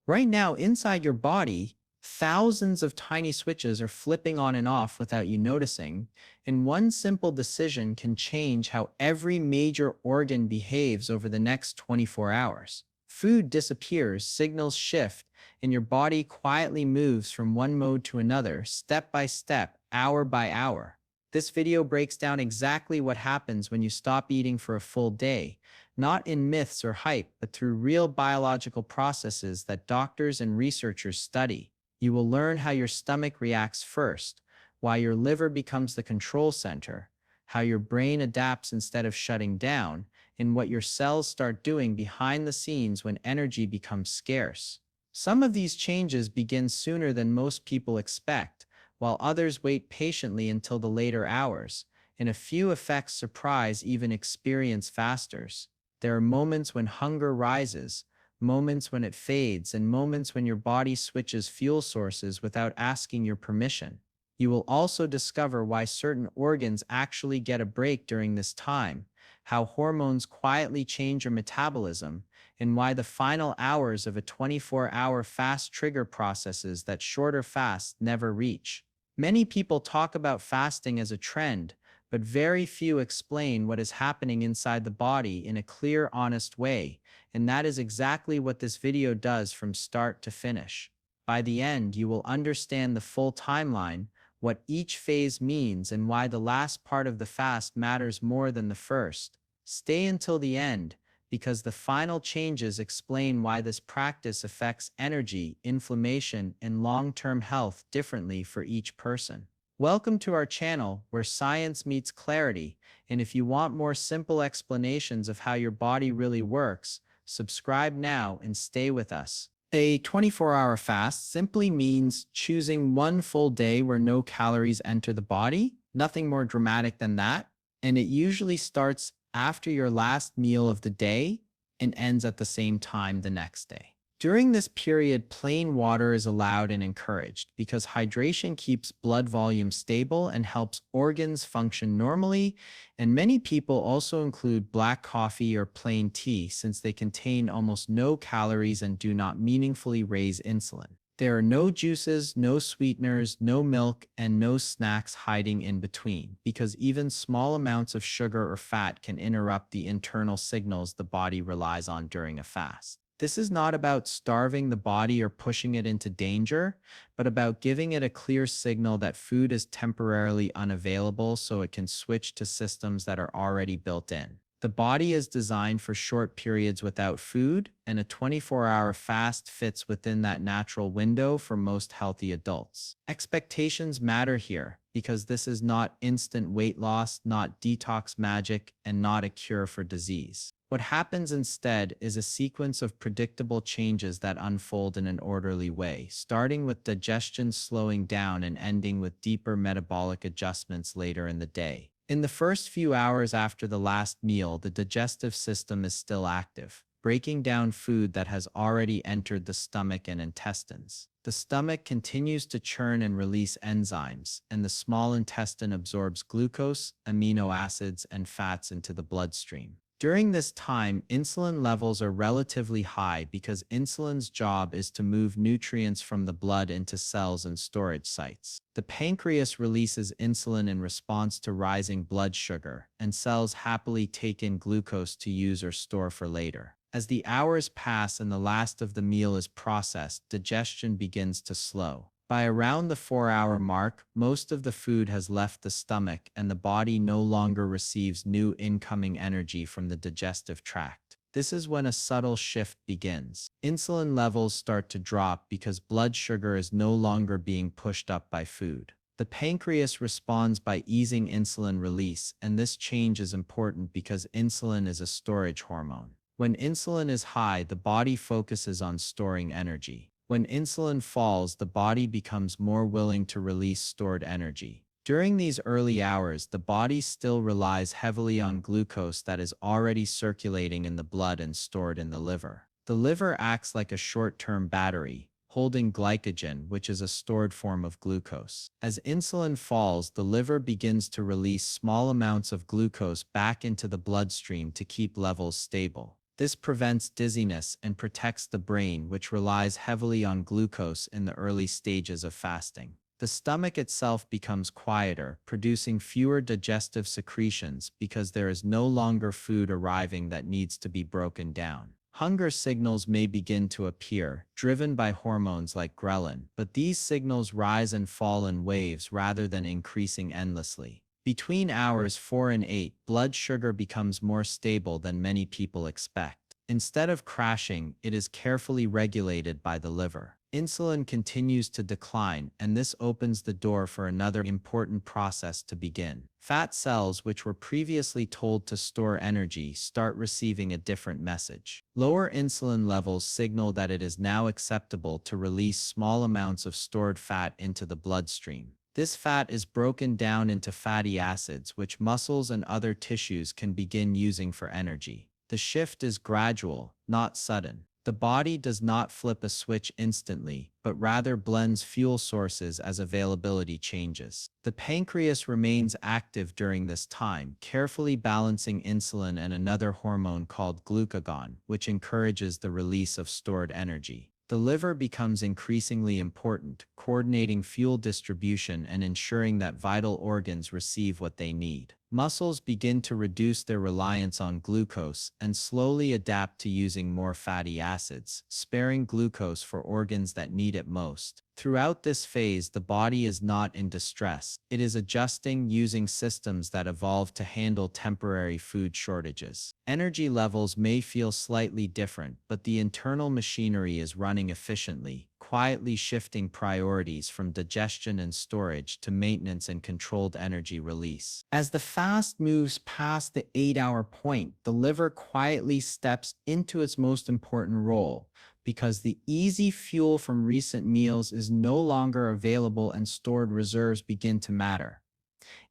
Right now, inside your body, thousands of tiny switches are flipping on and off without you noticing, and one simple decision can change how every major organ behaves over the next 24 hours. Food disappears, signals shift, and your body quietly moves from one mode to another, step by step, hour by hour. This video breaks down exactly what happens when you stop eating for a full day, not in myths or hype, but through real biological processes that doctors and researchers study. You will learn how your stomach reacts first, why your liver becomes the control center, how your brain adapts instead of shutting down, and what your cells start doing behind the scenes when energy becomes scarce. Some of these changes begin sooner than most people expect, while others wait patiently until the later hours, and a few effects surprise even experienced fasters. There are moments when hunger rises, moments when it fades, and moments when your body switches fuel sources without asking your permission. You will also discover why certain organs actually get a break during this time, how hormones quietly change your metabolism, and why the final hours of a 24-hour fast trigger processes that shorter fasts never reach. Many people talk about fasting as a trend, but very few explain what is happening inside the body in a clear, honest way, and that is exactly what this video does from start to finish. By the end, you will understand the full timeline, what each phase means, and why the last part of the fast matters more than the first. Stay until the end, because the final changes explain why this practice affects energy, inflammation, and long-term health differently for each person. Welcome to our channel where science meets clarity, and if you want more simple explanations of how your body really works, subscribe now and stay with us. A 24-hour fast simply means choosing one full day where no calories enter the body, nothing more dramatic than that, and it usually starts after your last meal of the day and ends at the same time the next day. During this period, plain water is allowed and encouraged because hydration keeps blood volume stable and helps organs function normally, and many people also include black coffee or plain tea since they contain almost no calories and do not meaningfully raise insulin. There are no juices, no sweeteners, no milk, and no snacks hiding in between, because even small amounts of sugar or fat can interrupt the internal signals the body relies on during a fast. This is not about starving the body or pushing it into danger, but about giving it a clear signal that food is temporarily unavailable so it can switch to systems that are already built in. The body is designed for short periods without food, and a 24-hour fast fits within that natural window for most healthy adults. Expectations matter here because this is not instant weight loss, not detox magic, and not a cure for disease. What happens instead is a sequence of predictable changes that unfold in an orderly way, starting with digestion slowing down and ending with deeper metabolic adjustments later in the day. In the first few hours after the last meal, the digestive system is still active, breaking down food that has already entered the stomach and intestines. The stomach continues to churn and release enzymes, and the small intestine absorbs glucose, amino acids, and fats into the bloodstream. During this time, insulin levels are relatively high because insulin's job is to move nutrients from the blood into cells and storage sites. The pancreas releases insulin in response to rising blood sugar, and cells happily take in glucose to use or store for later. As the hours pass and the last of the meal is processed, digestion begins to slow. By around the 4-hour mark, most of the food has left the stomach and the body no longer receives new incoming energy from the digestive tract. This is when a subtle shift begins. Insulin levels start to drop because blood sugar is no longer being pushed up by food. The pancreas responds by easing insulin release, and this change is important because insulin is a storage hormone. When insulin is high, the body focuses on storing energy. When insulin falls, the body becomes more willing to release stored energy. During these early hours, the body still relies heavily on glucose that is already circulating in the blood and stored in the liver. The liver acts like a short-term battery, holding glycogen, which is a stored form of glucose. As insulin falls, the liver begins to release small amounts of glucose back into the bloodstream to keep levels stable. This prevents dizziness and protects the brain, which relies heavily on glucose in the early stages of fasting. The stomach itself becomes quieter, producing fewer digestive secretions because there is no longer food arriving that needs to be broken down. Hunger signals may begin to appear, driven by hormones like ghrelin, but these signals rise and fall in waves rather than increasing endlessly. Between hours 4 and 8, blood sugar becomes more stable than many people expect. Instead of crashing, it is carefully regulated by the liver. Insulin continues to decline, and this opens the door for another important process to begin. Fat cells, which were previously told to store energy, start receiving a different message. Lower insulin levels signal that it is now acceptable to release small amounts of stored fat into the bloodstream. This fat is broken down into fatty acids, which muscles and other tissues can begin using for energy. The shift is gradual, not sudden. The body does not flip a switch instantly, but rather blends fuel sources as availability changes. The pancreas remains active during this time, carefully balancing insulin and another hormone called glucagon, which encourages the release of stored energy. The liver becomes increasingly important, coordinating fuel distribution and ensuring that vital organs receive what they need. Muscles begin to reduce their reliance on glucose and slowly adapt to using more fatty acids, sparing glucose for organs that need it most. Throughout this phase, the body is not in distress. It is adjusting using systems that evolved to handle temporary food shortages. Energy levels may feel slightly different, but the internal machinery is running efficiently, quietly shifting priorities from digestion and storage to maintenance and controlled energy release. As the fast moves past the 8-hour point, the liver quietly steps into its most important role, because the easy fuel from recent meals is no longer available and stored reserves begin to matter.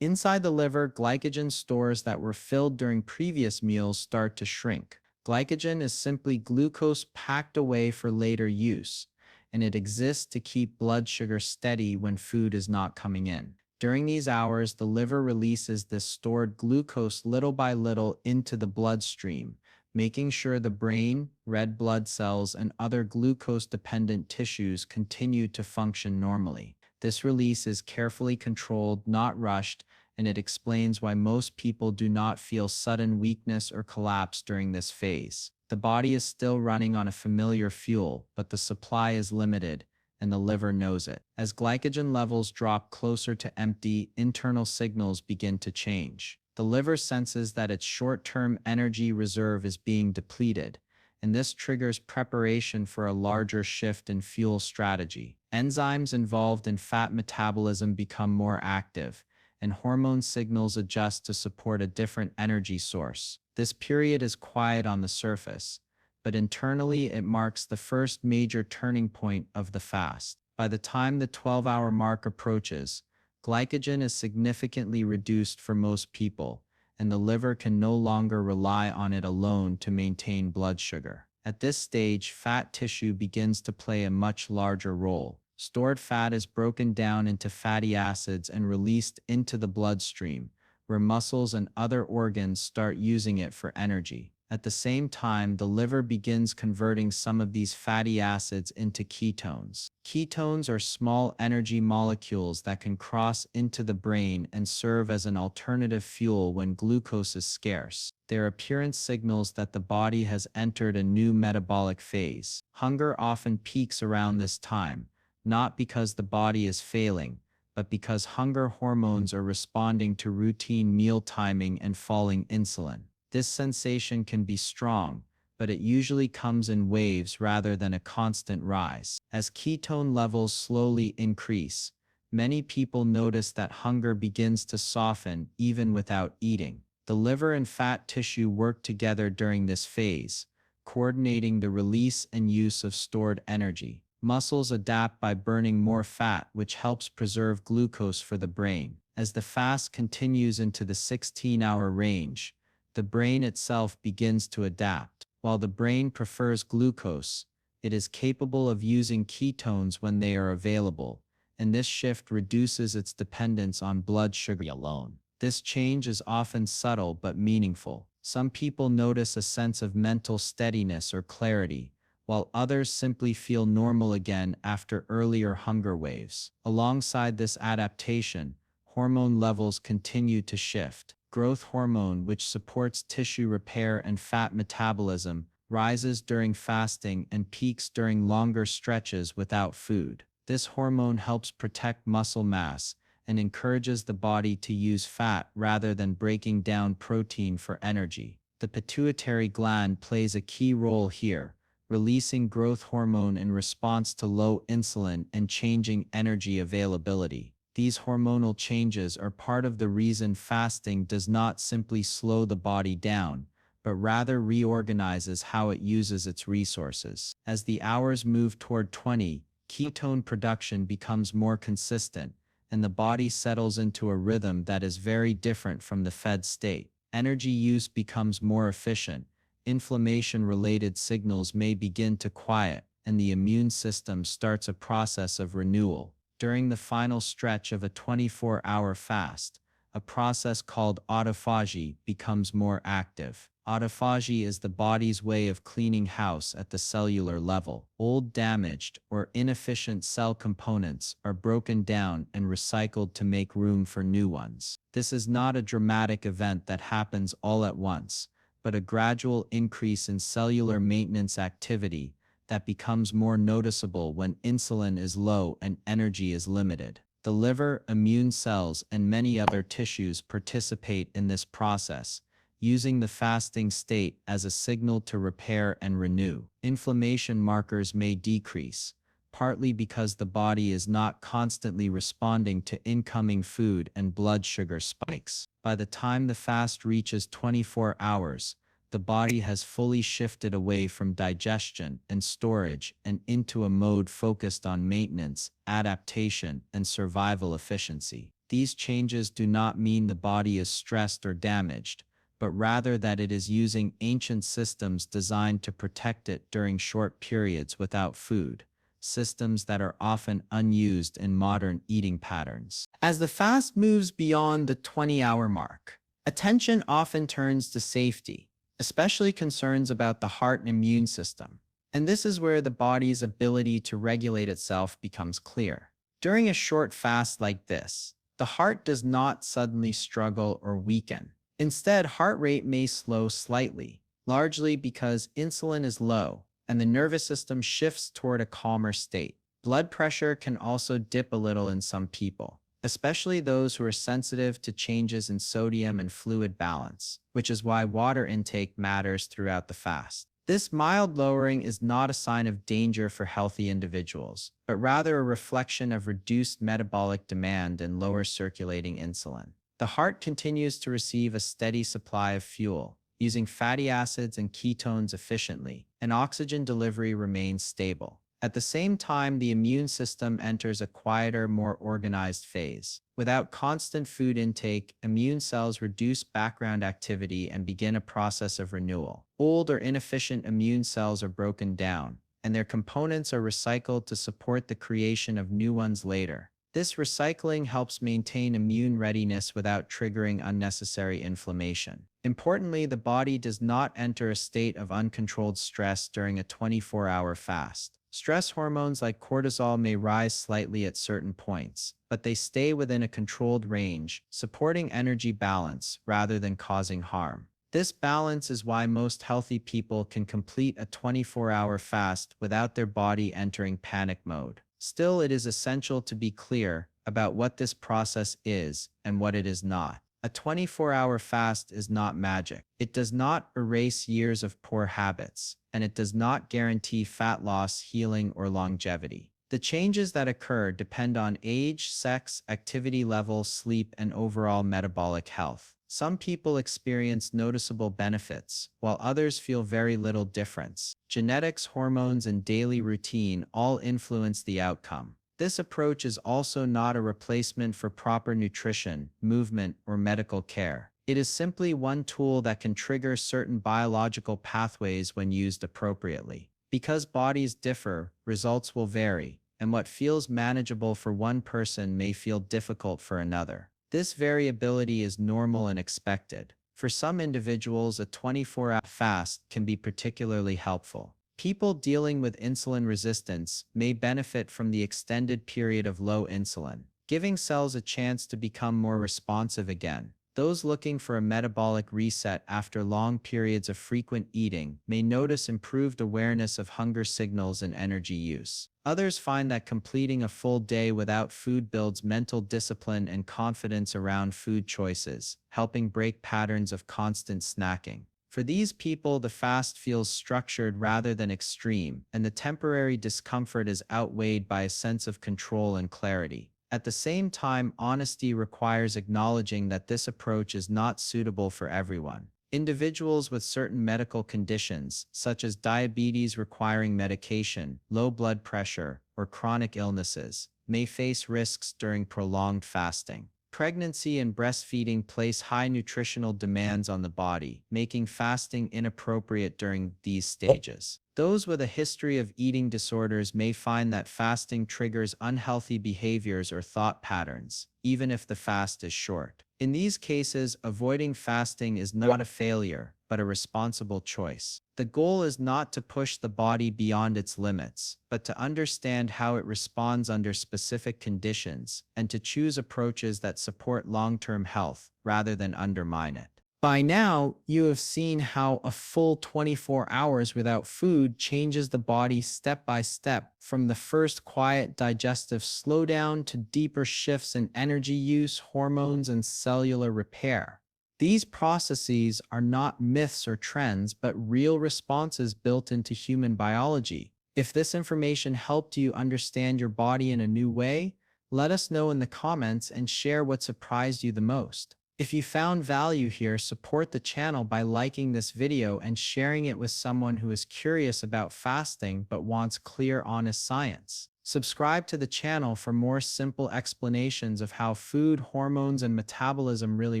Inside the liver, glycogen stores that were filled during previous meals start to shrink. Glycogen is simply glucose packed away for later use, and it exists to keep blood sugar steady when food is not coming in. During these hours, the liver releases this stored glucose little by little into the bloodstream, making sure the brain, red blood cells, and other glucose-dependent tissues continue to function normally. This release is carefully controlled, not rushed, and it explains why most people do not feel sudden weakness or collapse during this phase. The body is still running on a familiar fuel, but the supply is limited, and the liver knows it. As glycogen levels drop closer to empty, internal signals begin to change. The liver senses that its short-term energy reserve is being depleted, and this triggers preparation for a larger shift in fuel strategy. Enzymes involved in fat metabolism become more active, and hormone signals adjust to support a different energy source. This period is quiet on the surface, but internally it marks the first major turning point of the fast. By the time the 12-hour mark approaches, glycogen is significantly reduced for most people, and the liver can no longer rely on it alone to maintain blood sugar. At this stage, fat tissue begins to play a much larger role. Stored fat is broken down into fatty acids and released into the bloodstream, where muscles and other organs start using it for energy. At the same time, the liver begins converting some of these fatty acids into ketones. Ketones are small energy molecules that can cross into the brain and serve as an alternative fuel when glucose is scarce. Their appearance signals that the body has entered a new metabolic phase. Hunger often peaks around this time, not because the body is failing, but because hunger hormones are responding to routine meal timing and falling insulin. This sensation can be strong, but it usually comes in waves rather than a constant rise. As ketone levels slowly increase, many people notice that hunger begins to soften even without eating. The liver and fat tissue work together during this phase, coordinating the release and use of stored energy. Muscles adapt by burning more fat, which helps preserve glucose for the brain. As the fast continues into the 16-hour range, the brain itself begins to adapt. While the brain prefers glucose, it is capable of using ketones when they are available, and this shift reduces its dependence on blood sugar alone. This change is often subtle but meaningful. Some people notice a sense of mental steadiness or clarity, while others simply feel normal again after earlier hunger waves. Alongside this adaptation, hormone levels continue to shift. Growth hormone, which supports tissue repair and fat metabolism, rises during fasting and peaks during longer stretches without food. This hormone helps protect muscle mass and encourages the body to use fat rather than breaking down protein for energy. The pituitary gland plays a key role here, releasing growth hormone in response to low insulin and changing energy availability. These hormonal changes are part of the reason fasting does not simply slow the body down, but rather reorganizes how it uses its resources. As the hours move toward 20, ketone production becomes more consistent, and the body settles into a rhythm that is very different from the fed state. Energy use becomes more efficient, inflammation-related signals may begin to quiet, and the immune system starts a process of renewal. During the final stretch of a 24-hour fast, a process called autophagy becomes more active. Autophagy is the body's way of cleaning house at the cellular level. Old, damaged, or inefficient cell components are broken down and recycled to make room for new ones. This is not a dramatic event that happens all at once, but a gradual increase in cellular maintenance activity that becomes more noticeable when insulin is low and energy is limited. The liver, immune cells, and many other tissues participate in this process, using the fasting state as a signal to repair and renew. Inflammation markers may decrease, partly because the body is not constantly responding to incoming food and blood sugar spikes. By the time the fast reaches 24 hours, the body has fully shifted away from digestion and storage and into a mode focused on maintenance, adaptation, and survival efficiency. These changes do not mean the body is stressed or damaged, but rather that it is using ancient systems designed to protect it during short periods without food, systems that are often unused in modern eating patterns. As the fast moves beyond the 20-hour mark, attention often turns to safety, especially concerns about the heart and immune system. And this is where the body's ability to regulate itself becomes clear. During a short fast like this, the heart does not suddenly struggle or weaken. Instead, heart rate may slow slightly, largely because insulin is low and the nervous system shifts toward a calmer state. Blood pressure can also dip a little in some people, especially those who are sensitive to changes in sodium and fluid balance, which is why water intake matters throughout the fast. This mild lowering is not a sign of danger for healthy individuals, but rather a reflection of reduced metabolic demand and lower circulating insulin. The heart continues to receive a steady supply of fuel, using fatty acids and ketones efficiently, and oxygen delivery remains stable. At the same time, the immune system enters a quieter, more organized phase. Without constant food intake, immune cells reduce background activity and begin a process of renewal. Old or inefficient immune cells are broken down, and their components are recycled to support the creation of new ones later. This recycling helps maintain immune readiness without triggering unnecessary inflammation. Importantly, the body does not enter a state of uncontrolled stress during a 24-hour fast. Stress hormones like cortisol may rise slightly at certain points, but they stay within a controlled range, supporting energy balance rather than causing harm. This balance is why most healthy people can complete a 24-hour fast without their body entering panic mode. Still, it is essential to be clear about what this process is and what it is not. A 24-hour fast is not magic. It does not erase years of poor habits, and it does not guarantee fat loss, healing, or longevity. The changes that occur depend on age, sex, activity level, sleep, and overall metabolic health. Some people experience noticeable benefits, while others feel very little difference. Genetics, hormones, and daily routine all influence the outcome. This approach is also not a replacement for proper nutrition, movement, or medical care. It is simply one tool that can trigger certain biological pathways when used appropriately. Because bodies differ, results will vary, and what feels manageable for one person may feel difficult for another. This variability is normal and expected. For some individuals, a 24-hour fast can be particularly helpful. People dealing with insulin resistance may benefit from the extended period of low insulin, giving cells a chance to become more responsive again. Those looking for a metabolic reset after long periods of frequent eating may notice improved awareness of hunger signals and energy use. Others find that completing a full day without food builds mental discipline and confidence around food choices, helping break patterns of constant snacking. For these people, the fast feels structured rather than extreme, and the temporary discomfort is outweighed by a sense of control and clarity. At the same time, honesty requires acknowledging that this approach is not suitable for everyone. Individuals with certain medical conditions, such as diabetes requiring medication, low blood pressure, or chronic illnesses, may face risks during prolonged fasting. Pregnancy and breastfeeding place high nutritional demands on the body, making fasting inappropriate during these stages. Those with a history of eating disorders may find that fasting triggers unhealthy behaviors or thought patterns, even if the fast is short. In these cases, avoiding fasting is not a failure, but a responsible choice. The goal is not to push the body beyond its limits, but to understand how it responds under specific conditions and to choose approaches that support long-term health rather than undermine it. By now, you have seen how a full 24 hours without food changes the body step by step, from the first quiet digestive slowdown to deeper shifts in energy use, hormones, and cellular repair. These processes are not myths or trends, but real responses built into human biology. If this information helped you understand your body in a new way, let us know in the comments and share what surprised you the most. If you found value here, support the channel by liking this video and sharing it with someone who is curious about fasting but wants clear, honest science. Subscribe to the channel for more simple explanations of how food, hormones, and metabolism really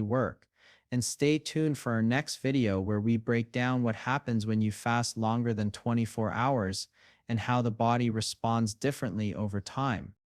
work. And stay tuned for our next video where we break down what happens when you fast longer than 24 hours and how the body responds differently over time.